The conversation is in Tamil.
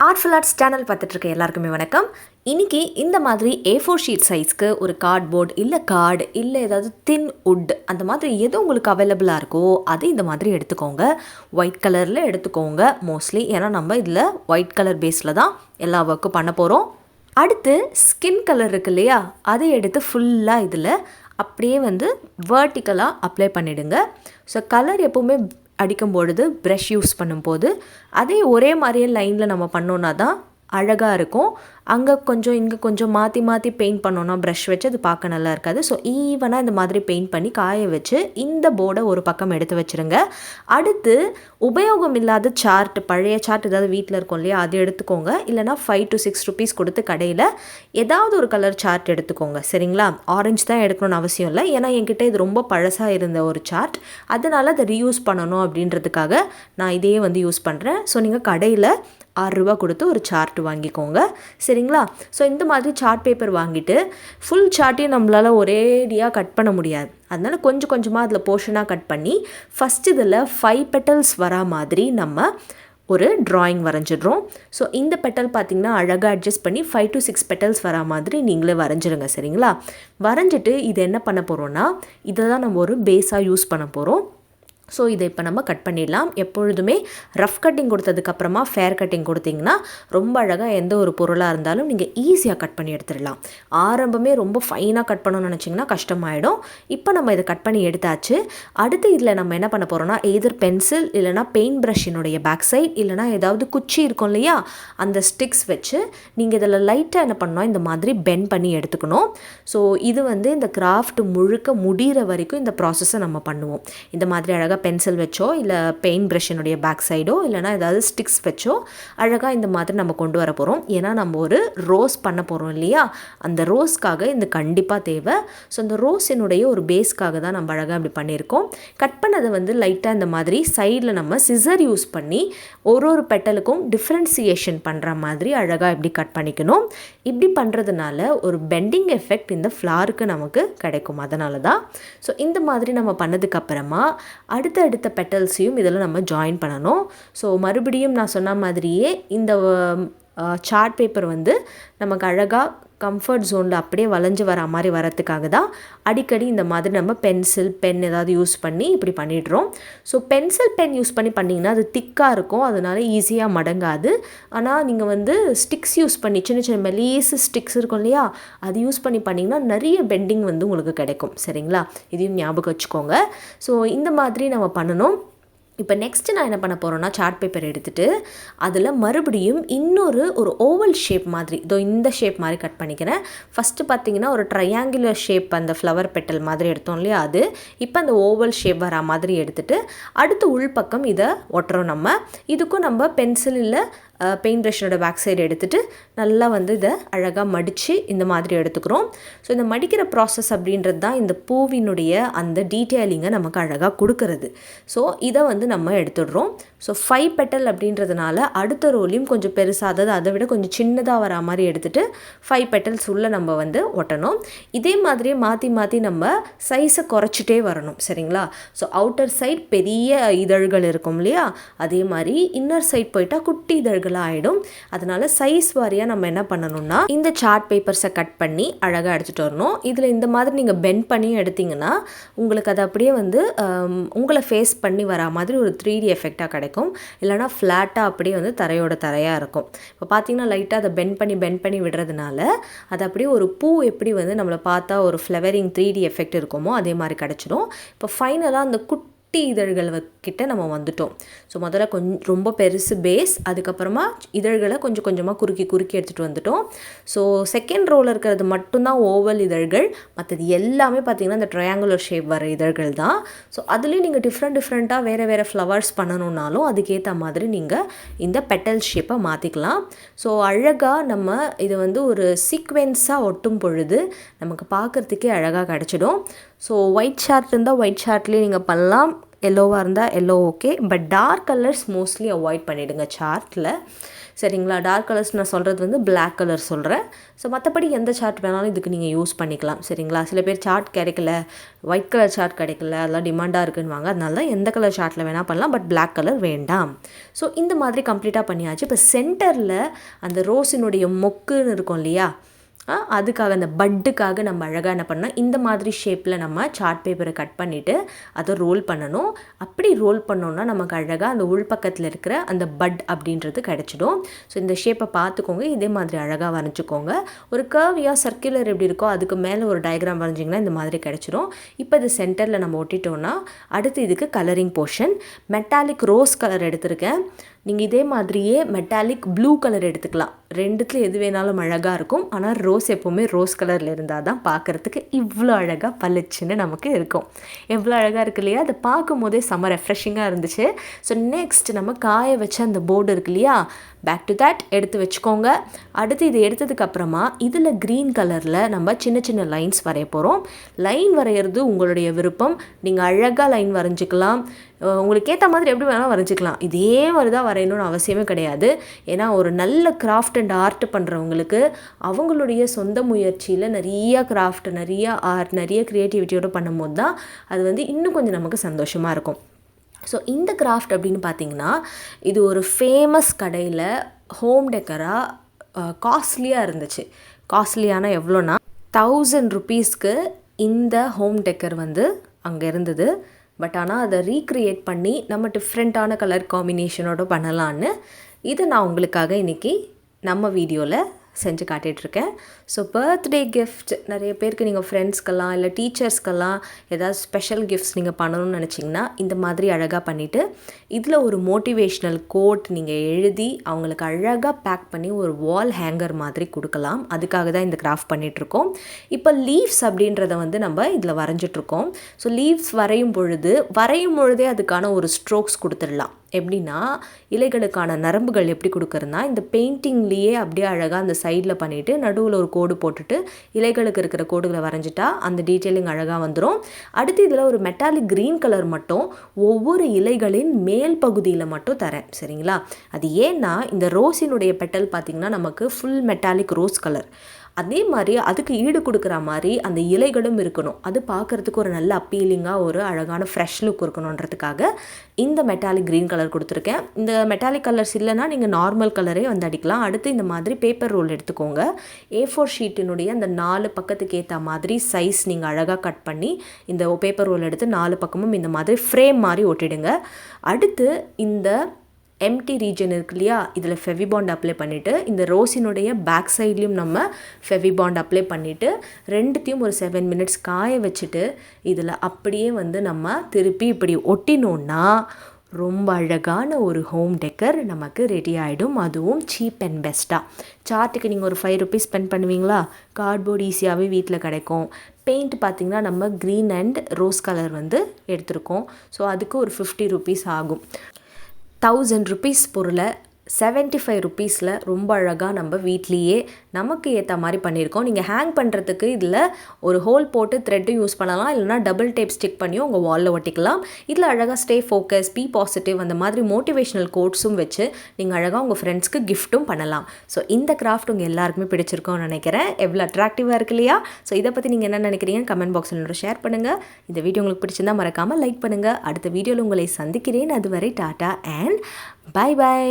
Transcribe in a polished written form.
Artful Arts channel பார்த்துட்டு எல்லாருக்குமே வணக்கம். இன்னைக்கு இந்த மாதிரி A4 ஷீட் சைஸ்க்கு ஒரு கார்ட்போர்ட் இல்ல கார்டு இல்ல ஏதாவது thin wood அந்த மாதிரி எது உங்களுக்கு அவேலபிளா இருக்கோ அது இந்த மாதிரி எடுத்துக்கோங்க. ஒயிட் கலர்ல எடுத்துக்கோங்க மோஸ்ட்லி, ஏன்னா நம்ம இதுல ஒயிட் கலர் பேஸ்ல தான் எல்லா வர்க்கும் பண்ண போறோம். அடுத்து ஸ்கின் கலர் இருக்கு இல்லையா, அதை எடுத்து ஃபுல்லா இதுல அப்படியே வந்து வெர்டிக்கலா அப்ளை பண்ணிடுங்க. ஸோ கலர் எப்பவுமே அடிக்கும் பொழுது ப்ரஷ் யூஸ் பண்ணும்போது அதே ஒரே மாதிரியே லைனில் நம்ம பண்ணோன்னா தான் அழகாக இருக்கும். அங்கே கொஞ்சம் இங்கே கொஞ்சம் மாற்றி மாற்றி பெயிண்ட் பண்ணோன்னா ப்ரஷ் வச்சு அது பார்க்க நல்லா இருக்காது. ஸோ ஈவனாக இந்த மாதிரி பெயிண்ட் பண்ணி காய வச்சு இந்த போர்டை ஒரு பக்கம் எடுத்து வச்சுருங்க. அடுத்து உபயோகம் இல்லாத சார்ட், பழைய சார்ட் ஏதாவது வீட்டில் இருக்கும் இல்லையா, அது எடுத்துக்கோங்க. இல்லைனா 5 to 6 rupees கொடுத்து கடையில் ஏதாவது ஒரு கலர் சார்ட் எடுத்துக்கோங்க. சரிங்களா, ஆரஞ்சு தான் எடுக்கணும்னு அவசியம் இல்லை, ஏன்னா என்கிட்ட இது ரொம்ப பழசாக இருந்த ஒரு சார்ட், அதனால் அதை ரீயூஸ் பண்ணணும் அப்படின்றதுக்காக நான் இதையே வந்து யூஸ் பண்ணுறேன். ஸோ நீங்கள் கடையில் 6 ரூபா கொடுத்து ஒரு சார்ட் வாங்கிக்கோங்க. சரிங்களா, ஸோ இந்த மாதிரி சார்ட் பேப்பர் வாங்கிட்டு ஃபுல் சார்ட்டையும் நம்மளால் ஒரேடியாக கட் பண்ண முடியாது. அதனால் கொஞ்சம் கொஞ்சமாக அதில் போர்ஷனாக கட் பண்ணி ஃபஸ்ட் இதில் 5 petals வரா மாதிரி நம்ம ஒரு ட்ராயிங் வரைஞ்சிடுறோம். ஸோ இந்த பெட்டல் பார்த்திங்கன்னா அழகாக அட்ஜஸ்ட் பண்ணி 5 to 6 petals வரா மாதிரி நீங்களே வரைஞ்சிருங்க. சரிங்களா, வரைஞ்சிட்டு இது என்ன பண்ண போகிறோன்னா இதை தான் நம்ம ஒரு பேஸாக யூஸ் பண்ண போகிறோம். ஸோ இதை இப்போ நம்ம கட் பண்ணிடலாம். எப்பொழுதுமே ரஃப் கட்டிங் கொடுத்ததுக்கப்புறமா ஃபேர் கட்டிங் கொடுத்தீங்கன்னா ரொம்ப அழகாக எந்த ஒரு பொருளாக இருந்தாலும் நீங்கள் ஈஸியாக கட் பண்ணி எடுத்துடலாம். ஆரம்பமே ரொம்ப ஃபைனாக கட் பண்ணணும்னு நினச்சிங்கன்னா கஷ்டமாயிடும். இப்போ நம்ம இதை கட் பண்ணி எடுத்தாச்சு. அடுத்து இதில் நம்ம என்ன பண்ண போகிறோம்னா எய்தர் பென்சில் இல்லைனா பெயிண்ட் ப்ரஷ்ஷினுடைய பேக் சைட் இல்லைனா ஏதாவது குச்சி இருக்கும் இல்லையா, அந்த ஸ்டிக்ஸ் வச்சு நீங்கள் இதில் லைட்டாக என்ன பண்ணணும், இந்த மாதிரி பெண்ட் பண்ணி எடுத்துக்கணும். ஸோ இது வந்து இந்த கிராஃப்ட் முழுக்க முடிகிற வரைக்கும் இந்த ப்ராசஸை நம்ம பண்ணுவோம். இந்த மாதிரி அழகாக பென்சில் வச்சோ இல்லை பெயிண்ட் ப்ரஷ்ஷினுடைய பேக் சைடோ இல்லைனா ஏதாவது ஸ்டிக்ஸ் வச்சோ அழகாக இந்த மாதிரி நம்ம கொண்டு வர போகிறோம். ஏன்னா நம்ம ஒரு ரோஸ் பண்ண போகிறோம் இல்லையா, அந்த ரோஸ்க்காக இந்த கண்டிப்பாக தேவை. ஸோ அந்த ரோஸினுடைய ஒரு பேஸ்க்காக தான் நம்ம அழகாக இப்படி பண்ணியிருக்கோம். கட் பண்ணதை வந்து லைட்டாக இந்த மாதிரி சைடில் நம்ம சிசர் யூஸ் பண்ணி ஒரு பெட்டலுக்கும் டிஃப்ரென்சியேஷன் பண்ணுற மாதிரி அழகாக இப்படி கட் பண்ணிக்கணும். இப்படி பண்ணுறதுனால ஒரு பெண்டிங் எஃபெக்ட் இந்த ஃப்ளாருக்கு நமக்கு கிடைக்கும். அதனால தான். ஸோ இந்த மாதிரி நம்ம பண்ணதுக்கப்புறமா அடுத்த பெட்டல்ஸையும் இதில் நம்ம ஜாயின் பண்ணணும். ஸோ மறுபடியும் நான் சொன்ன மாதிரியே இந்த சார்ட் பேப்பர் வந்து நமக்கு அழகாக கம்ஃபர்ட் ஜோனில் அப்படியே வளைஞ்சு வர மாதிரி வரத்துக்காக தான் அடிக்கடி இந்த மாதிரி நம்ம பென்சில் பென் ஏதாவது யூஸ் பண்ணி இப்படி பண்ணிடுறோம். ஸோ பென்சில் பென் யூஸ் பண்ணி பண்ணிங்கன்னா அது திக்காக இருக்கும், அதனால ஈஸியாக மடங்காது. ஆனால் நீங்கள் வந்து ஸ்டிக்ஸ் யூஸ் பண்ணி சின்ன சின்ன மெலீஸு ஸ்டிக்ஸ் இருக்கும் இல்லையா, அது யூஸ் பண்ணி பண்ணிங்கன்னா நிறைய பெண்டிங் வந்து உங்களுக்கு கிடைக்கும். சரிங்களா, இதையும் ஞாபகம் வச்சுக்கோங்க. ஸோ இந்த மாதிரி நம்ம பண்ணணும். இப்போ நெக்ஸ்ட்டு நான் என்ன பண்ண போகிறேன்னா சார்ட் பேப்பர் எடுத்துகிட்டு அதில் மறுபடியும் ஒரு ஓவல் ஷேப் மாதிரி இந்த ஷேப் மாதிரி கட் பண்ணிக்கிறேன். ஃபஸ்ட்டு பார்த்தீங்கன்னா ஒரு ட்ரையாங்குலர் ஷேப் அந்த ஃப்ளவர் பெட்டல் மாதிரி எடுத்தோம் இல்லையா, அது இப்போ அந்த ஓவல் ஷேப் வரா மாதிரி எடுத்துகிட்டு அடுத்து உள்பக்கம் இதை ஒட்டுறோம். நம்ம இதுக்கும் நம்ம பென்சில் இல்லை பெயிண்ட் ப்ரஷ்ஷோட பேக் சைடு எடுத்துகிட்டு நல்லா வந்து இதை அழகாக மடித்து இந்த மாதிரி எடுத்துக்கிறோம். ஸோ இந்த மடிக்கிற ப்ராசஸ் அப்படின்றது தான் இந்த பூவினுடைய அந்த டீட்டெயிலிங்கை நமக்கு அழகாக கொடுக்கறது. ஸோ இதை வந்து நம்ம எடுத்துடுறோம். ஸோ 5 petal அப்படின்றதுனால அடுத்த ரோலையும் கொஞ்சம் பெருசாக, அதாவது அதை விட கொஞ்சம் சின்னதாக வரா மாதிரி எடுத்துகிட்டு 5 petals உள்ள நம்ம வந்து ஒட்டணும். இதே மாதிரியே மாற்றி மாற்றி நம்ம சைஸை குறைச்சிட்டே வரணும். சரிங்களா, ஸோ அவுட்டர் சைட் பெரிய இதழ்கள் இருக்கும் இல்லையா, அதே மாதிரி இன்னர் சைட் போயிட்டால் குட்டி இதழ்கள் ஆகிடும். அதனால சைஸ் வாரியாக நம்ம என்ன பண்ணணும்னா இந்த சார்ட் பேப்பர்ஸை கட் பண்ணி அழகாக எடுத்துகிட்டு வரணும். இதில் இந்த மாதிரி நீங்கள் பெண்ட் பண்ணி எடுத்திங்கன்னா உங்களுக்கு அது அப்படியே வந்து உங்களை ஃபேஸ் பண்ணி வரா மாதிரி ஒரு 3D எஃபெக்டாக கிடைக்கும். இல்லைனா ஃப்ளாட்டாக அப்படியே வந்து தரையாக இருக்கும். இப்போ பார்த்தீங்கன்னா லைட்டாக அதை பெண்ட் பண்ணி விடுறதுனால அது அப்படியே ஒரு பூ எப்படி வந்து நம்மளை பார்த்தா ஒரு ஃப்ளவரிங் 3D எஃபெக்ட் இருக்குமோ அதே மாதிரி கிடச்சிடும். இப்போ ஃபைனலாக அந்த குட்டி இதழ்கள் கிட்ட நம்ம வந்துட்டோம். ஸோ முதல்ல ரொம்ப பெருசு பேஸ், அதுக்கப்புறமா இதழ்களை கொஞ்சம் கொஞ்சமாக குறுக்கி எடுத்துகிட்டு வந்துட்டோம். ஸோ செகண்ட் ரோவில் இருக்கிறது மட்டும்தான் ஓவல் இதழ்கள், மற்றது எல்லாமே பார்த்திங்கன்னா இந்த ட்ரையாங்குலர் ஷேப் வர இதழ்கள் தான். ஸோ அதுலேயும் நீங்கள் டிஃப்ரெண்ட்டாக வேறு ஃப்ளவர்ஸ் பண்ணணுன்னாலும் அதுக்கேற்ற மாதிரி நீங்கள் இந்த பெட்டல் ஷேப்பை மாற்றிக்கலாம். ஸோ அழகாக நம்ம இதை வந்து ஒரு சீக்வென்ஸாக ஒட்டும் பொழுது நமக்கு பார்க்குறதுக்கே அழகாக கிடச்சிடும். ஸோ ஒயிட் சார்ட் இருந்தால் ஒயிட் சார்ட்லேயே நீங்கள் பண்ணலாம், எல்லோவாக இருந்தால் yellow okay, but dark colours mostly avoid பண்ணிவிடுங்க சார்ட்டில். சரிங்களா? டார்க் கலர்ஸ் நான் சொல்கிறது வந்து பிளாக் கலர் சொல்கிறேன். ஸோ மற்றபடி எந்த சார்ட் வேணாலும் இதுக்கு நீங்கள் யூஸ் பண்ணிக்கலாம். சரிங்களா? சில பேர் சார்ட் கிடைக்கல, ஒயிட் கலர் சார்ட் கிடைக்கல, அதெல்லாம் டிமாண்டாக இருக்குன்னுவாங்க. அதனால தான் எந்த கலர் சார்ட்டில் வேணால் பண்ணலாம், பட் பிளாக் கலர் வேண்டாம். ஸோ இந்த மாதிரி கம்ப்ளீட்டாக பண்ணியாச்சு. இப்போ சென்டரில் அந்த ரோஸினுடைய மொக்குன்னு இருக்கும் இல்லையா, அதுக்காக அந்த பட்டுக்காக நம்ம அழகாக என்ன பண்ணோம், இந்த மாதிரி ஷேப்பில் நம்ம சார்ட் பேப்பரை கட் பண்ணிவிட்டு அதை ரோல் பண்ணணும். அப்படி ரோல் பண்ணோன்னா நமக்கு அழகாக அந்த உள்பக்கத்தில் இருக்கிற அந்த பட் அப்படின்றது கிடச்சிடும். ஸோ இந்த ஷேப்பை பார்த்துக்கோங்க, இதே மாதிரி அழகாக வரைஞ்சிக்கோங்க. ஒரு கர்வியாக சர்க்குலர் எப்படி இருக்கோ அதுக்கு மேலே ஒரு டயக்ராம் வரைஞ்சிங்கன்னா இந்த மாதிரி கிடச்சிடும். இப்போ இது சென்டரில் நம்ம ஒட்டிட்டோன்னா அடுத்து இதுக்கு colouring portion. Metallic rose colour எடுத்திருக்கேன். நீங்கள் இதே மாதிரியே மெட்டாலிக் ப்ளூ கலர் எடுத்துக்கலாம். ரெண்டுத்தில் எது வேணாலும் அழகாக இருக்கும். ஆனால் ரோஸ் எப்போவுமே ரோஸ் கலரில் இருந்தால் தான் பார்க்குறதுக்கு இவ்வளோ அழகாக பளிச்சுன்னு நமக்கு இருக்கும். எவ்வளோ அழகாக இருக்கு இல்லையா? அதை பார்க்கும் போதே செம்ம ரெஃப்ரெஷிங்காக இருந்துச்சு. ஸோ நெக்ஸ்ட் நம்ம காய வச்ச அந்த போர்டு இருக்கு இல்லையா, பேக் டு தட் எடுத்து வச்சுக்கோங்க. அடுத்து இதை எடுத்ததுக்கப்புறமா இதில் க்ரீன் கலரில் நம்ம சின்ன சின்ன லைன்ஸ் வரைய போகிறோம். லைன் வரைகிறது உங்களுடைய விருப்பம். நீங்கள் அழகாக லைன் வரைஞ்சிக்கலாம், உங்களுக்கு ஏற்ற மாதிரி எப்படி வேணாலும் வரைஞ்சிக்கலாம். இதே மாதிரி தான் வரையணும்னு அவசியமே கிடையாது. ஏன்னா ஒரு நல்ல கிராஃப்ட் அண்ட் ஆர்ட் பண்ணுறவங்களுக்கு அவங்களுடைய சொந்த முயற்சியில் நிறைய கிராஃப்ட், நிறைய ஆர்ட், நிறைய க்ரியேட்டிவிட்டியோடு பண்ணும்போது தான் அது வந்து இன்னும் கொஞ்சம் நமக்கு சந்தோஷமாக இருக்கும். ஸோ இந்த கிராஃப்ட் அப்படின்னு பார்த்தீங்கன்னா இது ஒரு ஃபேமஸ் கடையில் ஹோம் டெக்கராக காஸ்ட்லியாக இருந்துச்சு. காஸ்ட்லியான எவ்வளோனா 1000 rupeesக்கு இந்த ஹோம் டெக்கர் வந்து அங்கே இருந்தது. பட் ஆனால் அதை ரீக்ரியேட் பண்ணி நம்ம டிஃப்ரெண்ட்டான கலர் காம்பினேஷனோடு பண்ணலான்னு இதை நான் உங்களுக்காக இன்றைக்கி நம்ம வீடியோவில் செஞ்சு காட்டிகிட்ருக்கேன். ஸோ பர்த்டே கிஃப்ட் நிறைய பேருக்கு நீங்கள் ஃப்ரெண்ட்ஸ்க்கெல்லாம் இல்லை டீச்சர்ஸ்க்கெல்லாம் ஏதாவது ஸ்பெஷல் கிஃப்ட்ஸ் நீங்கள் பண்ணணும்னு நினச்சிங்கன்னா இந்த மாதிரி அழகாக பண்ணிவிட்டு இதில் ஒரு மோட்டிவேஷ்னல் கோட் நீங்கள் எழுதி அவங்களுக்கு அழகாக பேக் பண்ணி ஒரு வால் ஹேங்கர் மாதிரி கொடுக்கலாம். அதுக்காக தான் இந்த கிராஃப்ட் பண்ணிகிட்ருக்கோம். இப்போ லீவ்ஸ் அப்படின்றத வந்து நம்ம இதில் வரைஞ்சிட்ருக்கோம். ஸோ லீவ்ஸ் வரையும் பொழுதே அதுக்கான ஒரு ஸ்ட்ரோக்ஸ் கொடுத்துடலாம். எப்படின்னா இலைகளுக்கான நரம்புகள் எப்படி கொடுக்குறதுனா இந்த பெயிண்டிங்லேயே அப்படியே அழகாக அந்த சைடில் பண்ணிவிட்டு நடுவில் ஒரு கோடு போட்டுட்டு இலைகளுக்கு இருக்கிற கோடுகளை வரைஞ்சிட்டா அந்த டீட்டெயிலிங் அழகாக வந்துடும். அடுத்து இதில் ஒரு மெட்டாலிக் க்ரீன் கலர் மட்டும் ஒவ்வொரு இலைகளின் மேல் பகுதியில் மட்டும் தரேன். சரிங்களா? அது ஏன்னா இந்த ரோஸினுடைய பெட்டல் பார்த்திங்கன்னா நமக்கு ஃபுல் மெட்டாலிக் ரோஸ் கலர். அதே மாதிரி அதுக்கு ஈடு கொடுக்குற மாதிரி அந்த இலைகளும் இருக்கணும். அது பார்க்குறதுக்கு ஒரு நல்ல அப்பீலிங்காக ஒரு அழகான ஃப்ரெஷ் லுக் இருக்கணுன்றதுக்காக இந்த மெட்டாலிக் க்ரீன் கலர் கொடுத்துருக்கேன். இந்த மெட்டாலிக் கலர்ஸ் இல்லைனா நீங்கள் நார்மல் கலரே வந்து அடிக்கலாம். அடுத்து இந்த மாதிரி பேப்பர் ரோல் எடுத்துக்கோங்க. A4 ஷீட்டினுடைய அந்த 4 பக்கத்துக்கு ஏற்ற மாதிரி சைஸ் நீங்கள் அழகாக கட் பண்ணி இந்த பேப்பர் ரோல் எடுத்து 4 பக்கமும் இந்த மாதிரி ஃப்ரேம் மாதிரி ஒட்டிடுங்க. அடுத்து இந்த எம்டி ரீஜன் இருக்கு இல்லையா, இதில் ஃபெவிபாண்ட் அப்ளை பண்ணிவிட்டு இந்த ரோஸினுடைய பேக் சைட்லேயும் நம்ம ஃபெவிபாண்ட் அப்ளை பண்ணிவிட்டு ரெண்டுத்தையும் ஒரு 7 minutes காய வச்சுட்டு இதில் அப்படியே வந்து நம்ம திருப்பி இப்படி ஒட்டினோன்னா ரொம்ப அழகான ஒரு ஹோம் டெக்கர் நமக்கு ரெடி ஆகிடும். அதுவும் சீப் அண்ட் பெஸ்ட்டாக. சார்ட்டுக்கு நீங்கள் ஒரு 5 rupees ஸ்பெண்ட் பண்ணுவீங்களா, கார்ட்போர்டு ஈஸியாகவே வீட்டில் கிடைக்கும். பெயிண்ட் பார்த்திங்கன்னா நம்ம க்ரீன் அண்ட் ரோஸ் கலர் வந்து எடுத்திருக்கோம். ஸோ அதுக்கு ஒரு 50 rupees ஆகும். 1000 rupees பொருளை 75 rupeesல ரொம்ப அழகாக நம்ம வீட்லேயே நமக்கு ஏற்ற மாதிரி பண்ணியிருக்கோம். நீங்கள் ஹேங் பண்ணுறதுக்கு இதில் ஒரு ஹோல் போட்டு த்ரெட்டும் யூஸ் பண்ணலாம், இல்லைனா டபுள் டேப் ஸ்டிக் பண்ணியும் உங்கள் வாலில் ஒட்டிக்கலாம். இதில் அழகாக ஸ்டே ஃபோக்கஸ், பி பாசிட்டிவ் அந்த மாதிரி மோட்டிவேஷ்னல் கோட்ஸும் வச்சு நீங்கள் அழகாக உங்கள் ஃப்ரெண்ட்ஸ்க்கு கிஃப்ட்டும் பண்ணலாம். ஸோ இந்த கிராஃப்ட் உங்கள் எல்லாருக்குமே பிடிச்சிருக்கோன்னு நினைக்கிறேன். எவ்வளோ அட்ராக்டிவாக இருக்கு இல்லையா? ஸோ இதை பற்றி நீங்கள் என்ன நினைக்கிறீங்க கமெண்ட் பாக்ஸில் என்னோட ஷேர் பண்ணுங்கள். இந்த வீடியோ உங்களுக்கு பிடிச்சிருந்தால் மறக்காமல் லைக் பண்ணுங்கள். அடுத்த வீடியோவில் உங்களை சந்திக்கிறேன். அதுவரை டாட்டா அண்ட் பை பை.